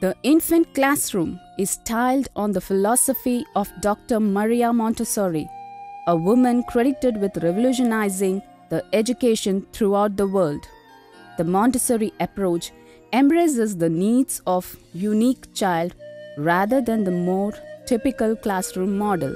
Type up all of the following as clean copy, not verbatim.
The infant classroom is styled on the philosophy of Dr. Maria Montessori, a woman credited with revolutionizing the education throughout the world. The Montessori approach embraces the needs of unique child rather than the more typical classroom model.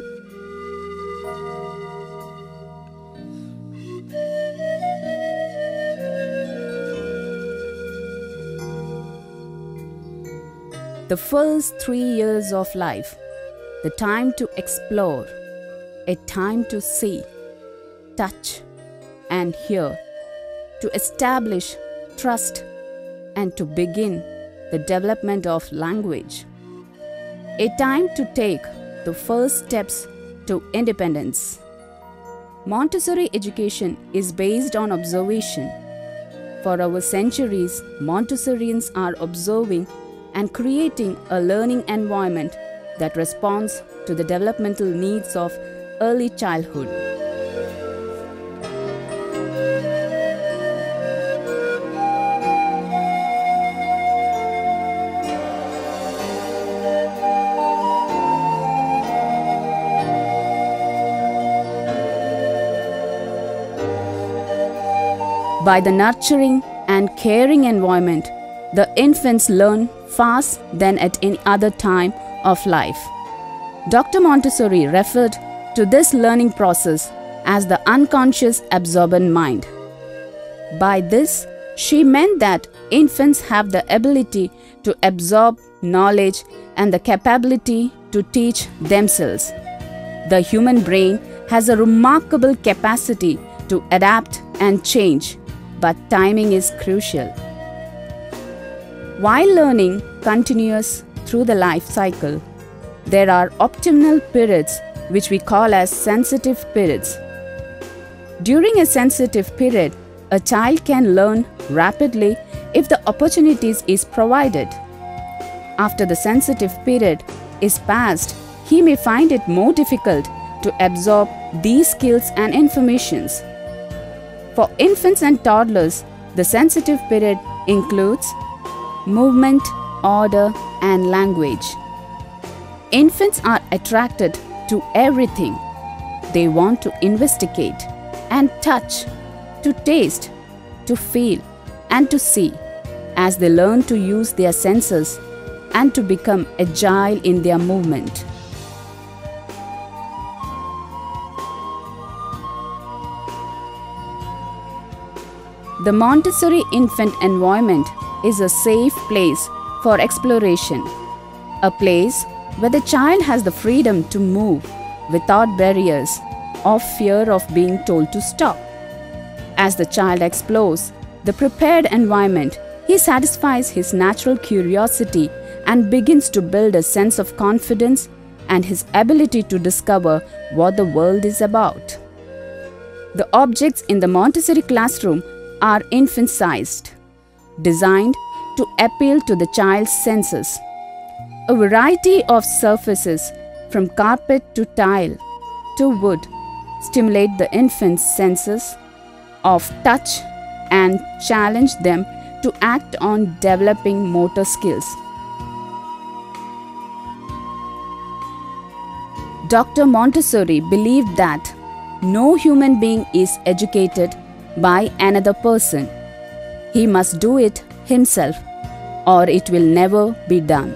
The first 3 years of life, the time to explore, a time to see, touch, and hear, to establish trust, and to begin the development of language. A time to take the first steps to independence. Montessori education is based on observation. For our centuries, Montessorians are observing and creating a learning environment that responds to the developmental needs of early childhood. By the nurturing and caring environment, the infants learn fast than at any other time of life. Dr. Montessori referred to this learning process as the unconscious absorbent mind. By this, she meant that infants have the ability to absorb knowledge and the capability to teach themselves. The human brain has a remarkable capacity to adapt and change, but timing is crucial. While learning continues through the life cycle, there are optimal periods which we call as sensitive periods. During a sensitive period, a child can learn rapidly if the opportunities is provided. After the sensitive period is passed, he may find it more difficult to absorb these skills and informations. For infants and toddlers, the sensitive period includes movement, order, and language. Infants are attracted to everything. They want to investigate and touch, to taste, to feel, and to see, as they learn to use their senses and to become agile in their movement. The Montessori infant environment is a safe place for exploration, a place where the child has the freedom to move without barriers or fear of being told to stop. As the child explores the prepared environment, he satisfies his natural curiosity and begins to build a sense of confidence and his ability to discover what the world is about. The objects in the Montessori classroom are infant-sized, designed to appeal to the child's senses. A variety of surfaces, from carpet to tile to wood, stimulate the infant's senses of touch and challenge them to act on developing motor skills. Dr. Montessori believed that no human being is educated by another person. He must do it himself, or it will never be done.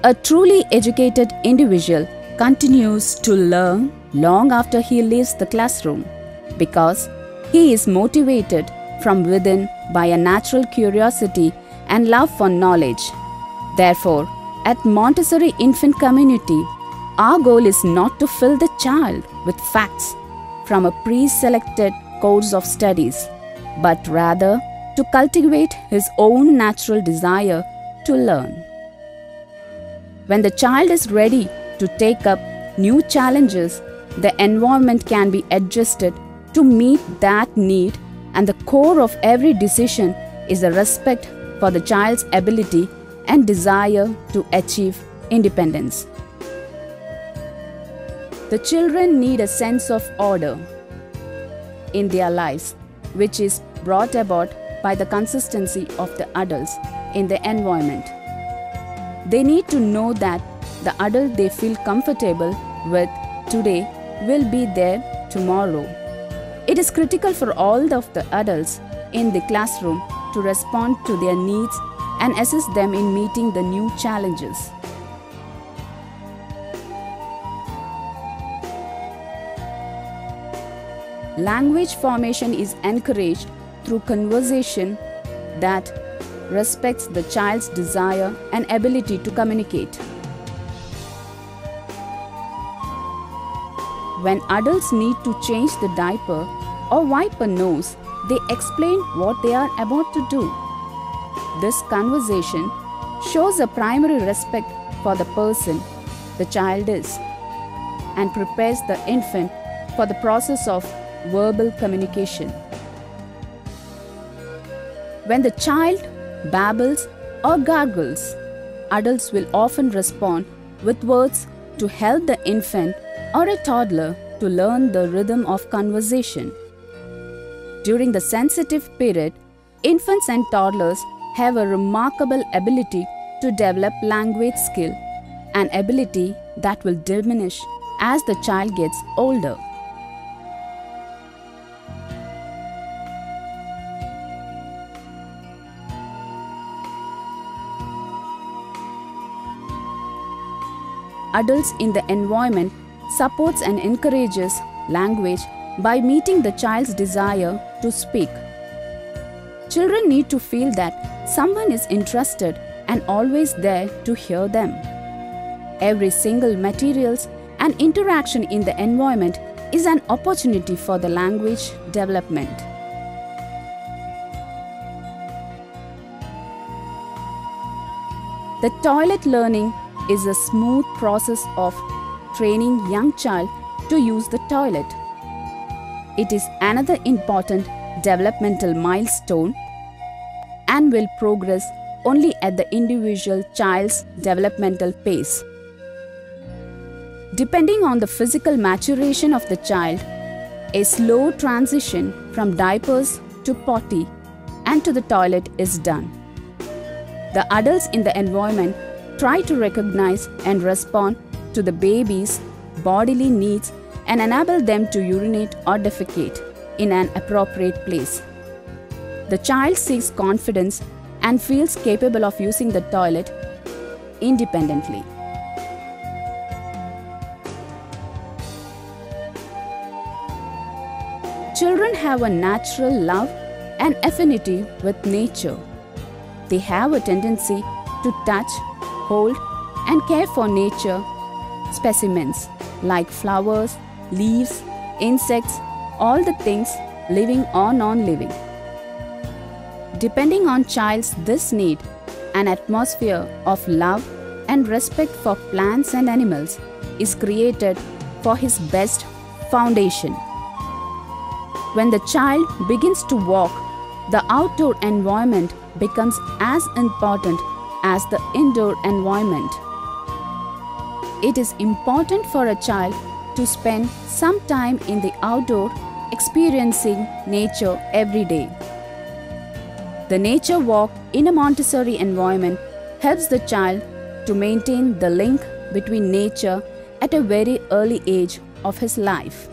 A truly educated individual continues to learn long after he leaves the classroom, because he is motivated from within by a natural curiosity and love for knowledge. Therefore, at Montessori Infant Community, our goal is not to fill the child with facts from a pre-selected course of studies, but rather to cultivate his own natural desire to learn. When the child is ready to take up new challenges, the environment can be adjusted to meet that need, and the core of every decision is a respect for the child's ability and desire to achieve independence. The children need a sense of order in their lives, which is brought about by the consistency of the adults in the environment. They need to know that the adult they feel comfortable with today will be there tomorrow. It is critical for all of the adults in the classroom to respond to their needs and assist them in meeting the new challenges. Language formation is encouraged through conversation that respects the child's desire and ability to communicate. When adults need to change the diaper or wipe a nose, they explain what they are about to do. This conversation shows a primary respect for the person the child is and prepares the infant for the process of verbal communication. When the child babbles or gargles, adults will often respond with words to help the infant or a toddler to learn the rhythm of conversation. During the sensitive period, infants and toddlers have a remarkable ability to develop language skill, an ability that will diminish as the child gets older. Adults in the environment supports and encourages language by meeting the child's desire to speak. Children need to feel that someone is interested and always there to hear them. Every single materials and interaction in the environment is an opportunity for the language development. The toilet learning is a smooth process of training young child to use the toilet. It is another important developmental milestone and will progress only at the individual child's developmental pace. Depending on the physical maturation of the child, a slow transition from diapers to potty and to the toilet is done. The adults in the environment try to recognize and respond to the baby's bodily needs and enable them to urinate or defecate in an appropriate place. The child seeks confidence and feels capable of using the toilet independently. Children have a natural love and affinity with nature. They have a tendency to touch, hold, and care for nature specimens like flowers, leaves, insects, all the things living or non-living. Depending on child's this need, an atmosphere of love and respect for plants and animals is created for his best foundation. When the child begins to walk, the outdoor environment becomes as important as the indoor environment. It is important for a child to spend some time in the outdoor experiencing nature every day. The nature walk in a Montessori environment helps the child to maintain the link between nature at a very early age of his life.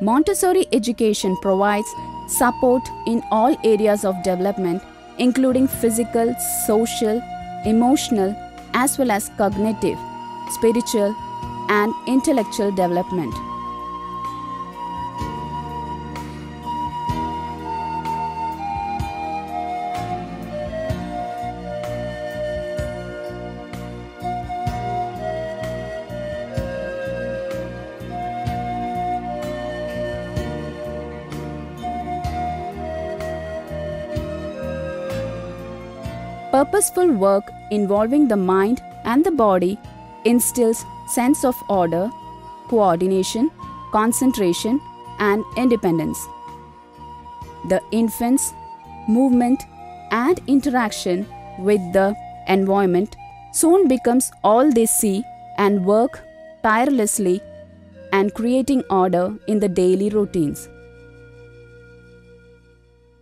Montessori education provides support in all areas of development, including physical, social, emotional, as well as cognitive, spiritual, and intellectual development. Purposeful work involving the mind and the body instills sense of order, coordination, concentration, and independence. The infant's movement and interaction with the environment soon becomes all they see and work tirelessly and creating order in the daily routines.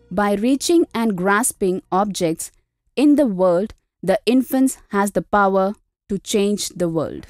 By reaching and grasping objects in the world, the infant has the power to change the world.